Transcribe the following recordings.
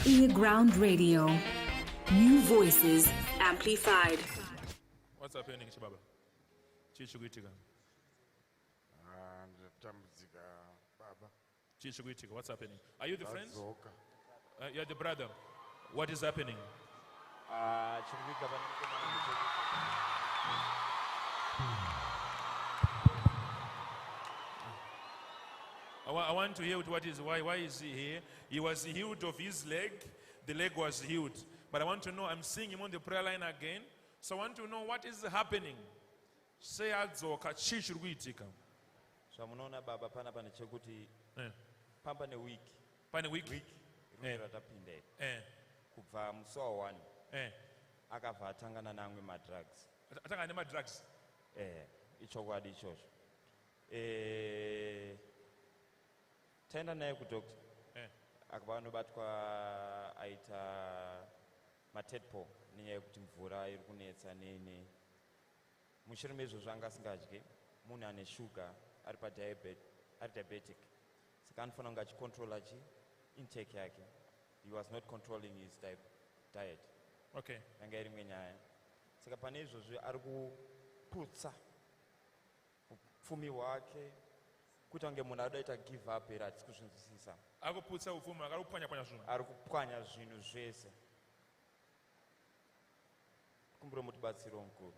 Earground Radio. New voices amplified. What's happening, Chibaba? Chichugitika. Chichugitika, what's happening? Are you the friends? You're the brother. What is happening? I want to hear what is why is he here? He was healed of his leg. The leg was healed. But I want to know, I'm seeing him on the prayer line again. So I want to know what is happening. Say adzoka chichugitika. So munaona baba pana pane chekuti pamba ne week. Pane week. Ratapinde. Kubva musi wa 1. Akabva atangana namwe ma drugs. Atangana nema drugs. Ichokwadi ichocho. Tenda naye ku doctor. Akaba anobatwa aita matedpo nenyaya yekuti mvura iri kunetsa nene. Mushure mezvo zvanga asingadye, munhu ane sugar ari diabetic. Saka anofanira kunge achicontrola intake yake. He was not controlling his diet. Okay. Yanga iri imwe nyaya. Saka pane izvozvo ari kuputsa upfumi hwake kuti ange munhu adoita give up here hatisi kuzvinzwisisa. Akuputsa upfumi akarupwanya-pwanya zvinhu. Ari kupwanya zvinhu zvese. Kumbure mutibatsiro mukuru.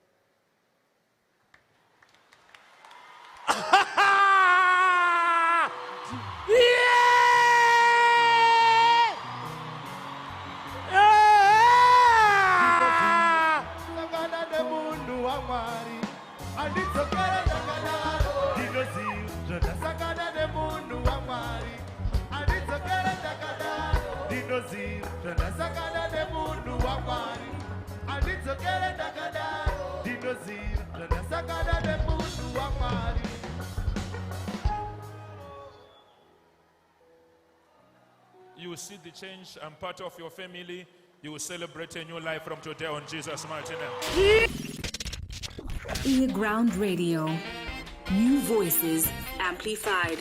You will see the change. I'm part of your family. You will celebrate a new life from today on Jesus' mighty name. Earground Radio. New voices amplified.